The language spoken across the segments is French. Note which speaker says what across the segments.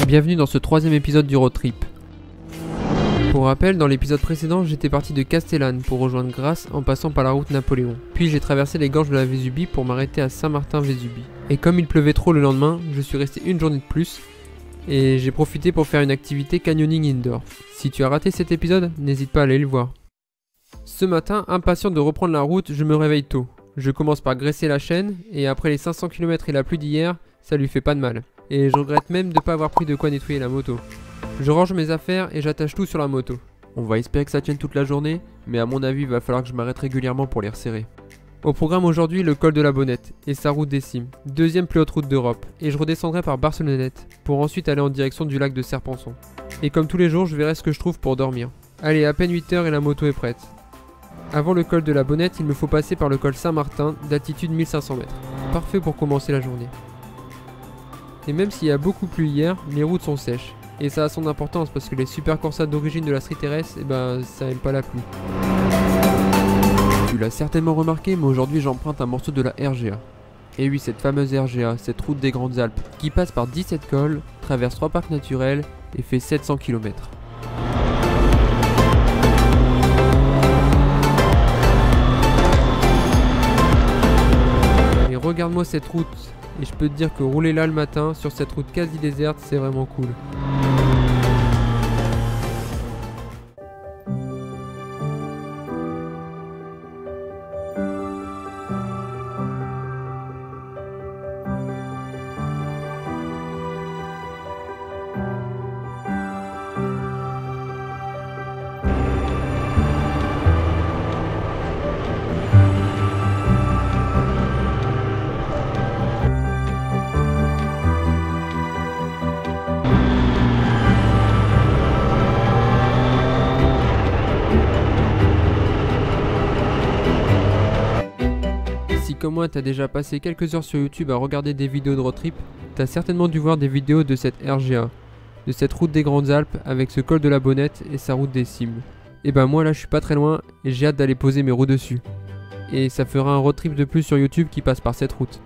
Speaker 1: Bienvenue dans ce troisième épisode du road trip. Pour rappel, dans l'épisode précédent, j'étais parti de Castellane pour rejoindre Grasse en passant par la route Napoléon. Puis j'ai traversé les gorges de la Vésubie pour m'arrêter à Saint-Martin-Vésubie. Et comme il pleuvait trop le lendemain, je suis resté une journée de plus et j'ai profité pour faire une activité canyoning indoor. Si tu as raté cet épisode, n'hésite pas à aller le voir. Ce matin, impatient de reprendre la route, je me réveille tôt. Je commence par graisser la chaîne et après les 500 km et la pluie d'hier, ça lui fait pas de mal. Et je regrette même de ne pas avoir pris de quoi nettoyer la moto. Je range mes affaires et j'attache tout sur la moto.
Speaker 2: On va espérer que ça tienne toute la journée, mais à mon avis il va falloir que je m'arrête régulièrement pour les resserrer.
Speaker 1: Au programme aujourd'hui, le col de la Bonnette et sa route des Cimes, deuxième plus haute route d'Europe, et je redescendrai par Barcelonnette pour ensuite aller en direction du lac de Serpenson. Et comme tous les jours, je verrai ce que je trouve pour dormir. Allez, à peine 8 h et la moto est prête. Avant le col de la Bonnette, il me faut passer par le col Saint-Martin d'altitude 1500 mètres. Parfait pour commencer la journée. Et même s'il y a beaucoup plu hier, les routes sont sèches. Et ça a son importance parce que les super corsades d'origine de la Street RS, ça aime pas la pluie.
Speaker 2: Tu l'as certainement remarqué, mais aujourd'hui j'emprunte un morceau de la RGA. Et oui, cette fameuse RGA, cette route des Grandes Alpes, qui passe par 17 cols, traverse 3 parcs naturels et fait 700 km.
Speaker 1: Et regarde-moi cette route. Et je peux te dire que rouler là le matin, sur cette route quasi déserte, c'est vraiment cool. Comme moi t'as déjà passé quelques heures sur YouTube à regarder des vidéos de road trip, t'as certainement dû voir des vidéos de cette RGA, de cette route des Grandes Alpes avec ce col de la Bonnette et sa route des Cimes. Et moi là je suis pas très loin et j'ai hâte d'aller poser mes roues dessus. Et ça fera un road trip de plus sur YouTube qui passe par cette route.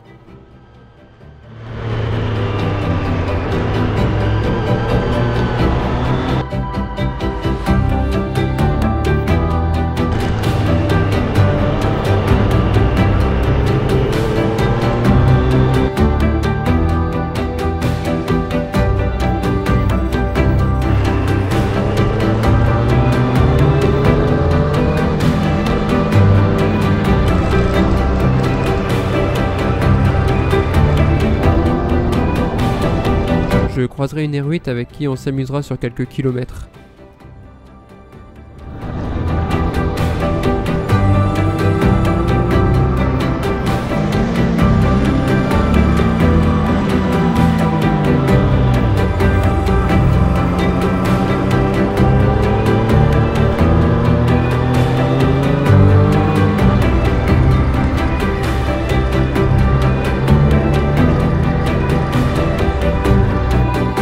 Speaker 1: Je croiserai une R8 avec qui on s'amusera sur quelques kilomètres.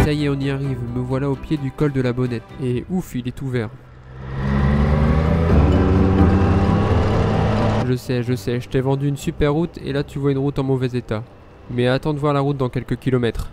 Speaker 1: Ça y est, on y arrive, me voilà au pied du col de la Bonnette. Et ouf, il est ouvert. Je sais, je t'ai vendu une super route et là tu vois une route en mauvais état. Mais attends de voir la route dans quelques kilomètres.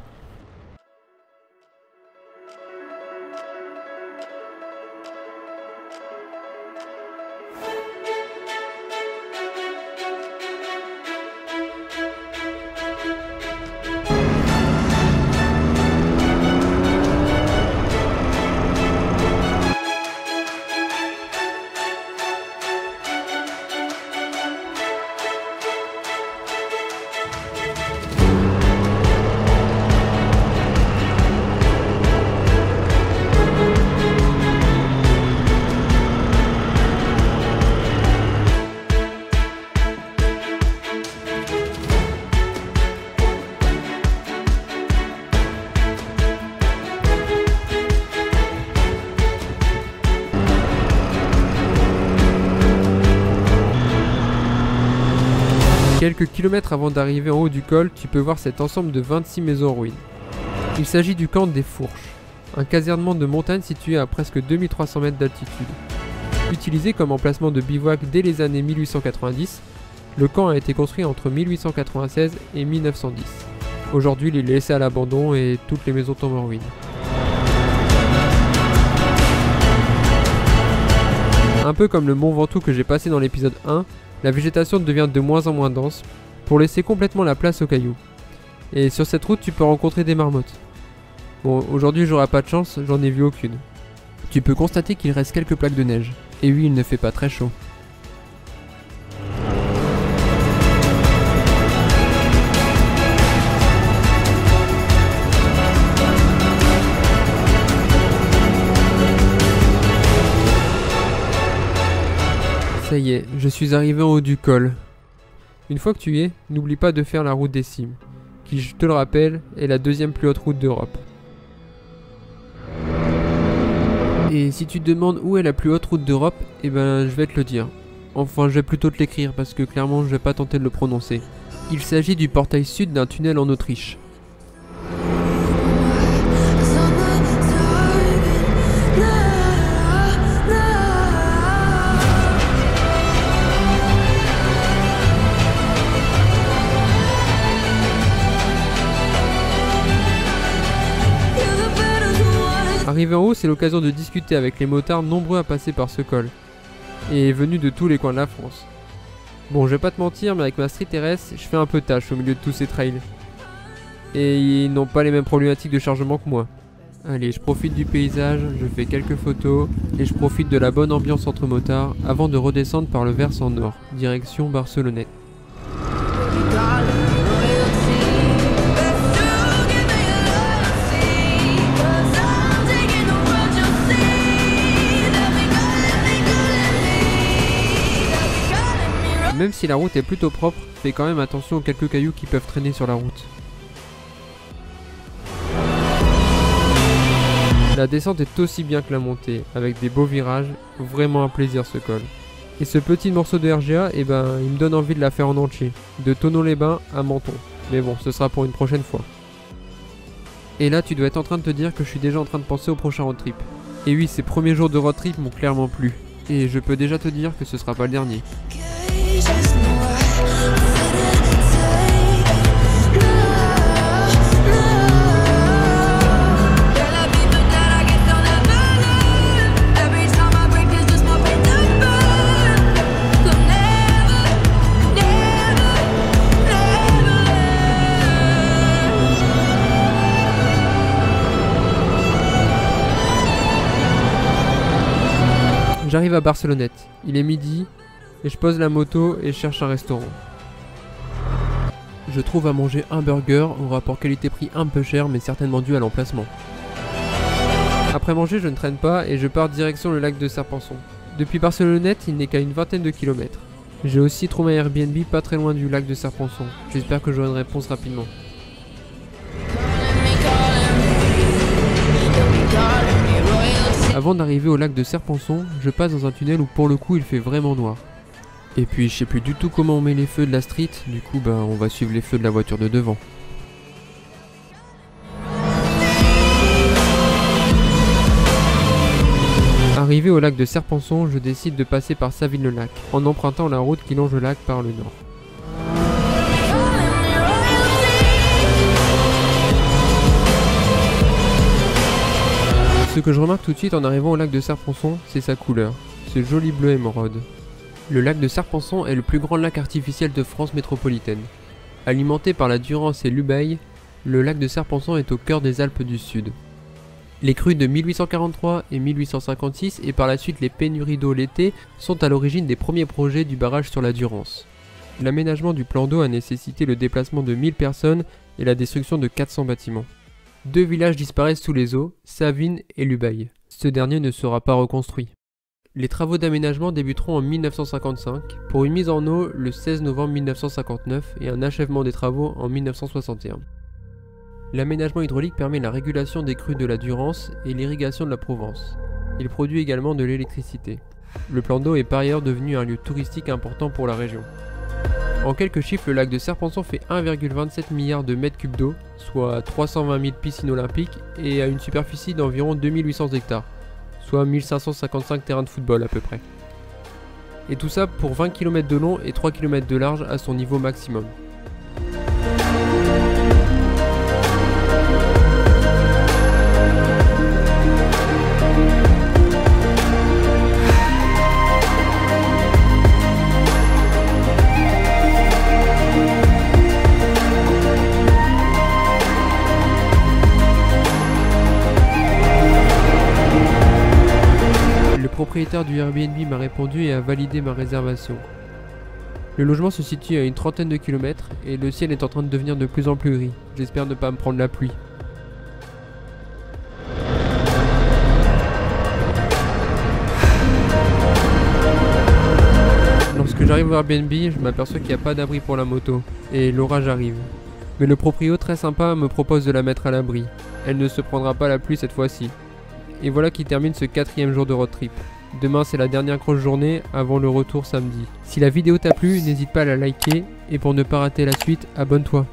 Speaker 1: Quelques kilomètres avant d'arriver en haut du col, tu peux voir cet ensemble de 26 maisons en ruine. Il s'agit du camp des Fourches, un casernement de montagne situé à presque 2300 mètres d'altitude. Utilisé comme emplacement de bivouac dès les années 1890, le camp a été construit entre 1896 et 1910. Aujourd'hui, il est laissé à l'abandon et toutes les maisons tombent en ruine. Un peu comme le Mont Ventoux que j'ai passé dans l'épisode 1, la végétation devient de moins en moins dense pour laisser complètement la place aux cailloux. Et sur cette route, tu peux rencontrer des marmottes. Bon, aujourd'hui j'aurai pas de chance, j'en ai vu aucune. Tu peux constater qu'il reste quelques plaques de neige. Et oui, il ne fait pas très chaud. Ça y est, je suis arrivé en haut du col. Une fois que tu y es, n'oublie pas de faire la route des cimes, qui, je te le rappelle, est la deuxième plus haute route d'Europe. Et si tu te demandes où est la plus haute route d'Europe, eh ben je vais te le dire. Enfin, je vais plutôt te l'écrire parce que clairement je vais pas tenter de le prononcer. Il s'agit du portail sud d'un tunnel en Autriche. Arrivé en haut, c'est l'occasion de discuter avec les motards nombreux à passer par ce col, et venus de tous les coins de la France. Bon, je vais pas te mentir, mais avec ma Street RS, je fais un peu tâche au milieu de tous ces trails. Et ils n'ont pas les mêmes problématiques de chargement que moi. Allez, je profite du paysage, je fais quelques photos, et je profite de la bonne ambiance entre motards, avant de redescendre par le versant nord, direction Barcelonnette. Même si la route est plutôt propre, fais quand même attention aux quelques cailloux qui peuvent traîner sur la route. La descente est aussi bien que la montée, avec des beaux virages, vraiment un plaisir ce col. Et ce petit morceau de RGA, eh ben, il me donne envie de la faire en entier, de Thonon-les-Bains à Menton. Mais bon, ce sera pour une prochaine fois. Et là, tu dois être en train de te dire que je suis déjà en train de penser au prochain road trip. Et oui, ces premiers jours de road trip m'ont clairement plu. Et je peux déjà te dire que ce sera pas le dernier. J'arrive à Barcelonnette, il est midi, et je pose la moto et je cherche un restaurant. Je trouve à manger un burger au rapport qualité-prix un peu cher mais certainement dû à l'emplacement. Après manger, je ne traîne pas et je pars direction le lac de Serpenson. Depuis Barcelonnette, il n'est qu'à une vingtaine de kilomètres. J'ai aussi trouvé un Airbnb pas très loin du lac de Serpenson. J'espère que j'aurai une réponse rapidement. Avant d'arriver au lac de Serpenson, je passe dans un tunnel où pour le coup il fait vraiment noir. Et puis je sais plus du tout comment on met les feux de la street, du coup on va suivre les feux de la voiture de devant. Arrivé au lac de Serpenson, je décide de passer par Savines-le-Lac, en empruntant la route qui longe le lac par le nord. Ce que je remarque tout de suite en arrivant au lac de Serpenson, c'est sa couleur, ce joli bleu émeraude. Le lac de Serpenson est le plus grand lac artificiel de France métropolitaine. Alimenté par la Durance et l'Ubaye, le lac de Serpenson est au cœur des Alpes du Sud. Les crues de 1843 et 1856 et par la suite les pénuries d'eau l'été sont à l'origine des premiers projets du barrage sur la Durance. L'aménagement du plan d'eau a nécessité le déplacement de 1000 personnes et la destruction de 400 bâtiments. 2 villages disparaissent sous les eaux, Savines et l'Ubaye. Ce dernier ne sera pas reconstruit. Les travaux d'aménagement débuteront en 1955 pour une mise en eau le 16 novembre 1959 et un achèvement des travaux en 1961. L'aménagement hydraulique permet la régulation des crues de la Durance et l'irrigation de la Provence. Il produit également de l'électricité. Le plan d'eau est par ailleurs devenu un lieu touristique important pour la région. En quelques chiffres, le lac de Serpenson fait 1,27 milliard de mètres cubes d'eau, soit 320 000 piscines olympiques et a une superficie d'environ 2800 hectares, soit 1555 terrains de football à peu près. Et tout ça pour 20 km de long et 3 km de large à son niveau maximum. propriétaire du Airbnb m'a répondu et a validé ma réservation. Le logement se situe à une trentaine de kilomètres et le ciel est en train de devenir de plus en plus gris. J'espère ne pas me prendre la pluie. Lorsque j'arrive au Airbnb, je m'aperçois qu'il n'y a pas d'abri pour la moto et l'orage arrive. Mais le proprio très sympa me propose de la mettre à l'abri. Elle ne se prendra pas la pluie cette fois-ci. Et voilà qui termine ce 4e jour de road trip. Demain c'est la dernière grosse journée avant le retour samedi. Si la vidéo t'a plu, n'hésite pas à la liker et pour ne pas rater la suite, abonne-toi.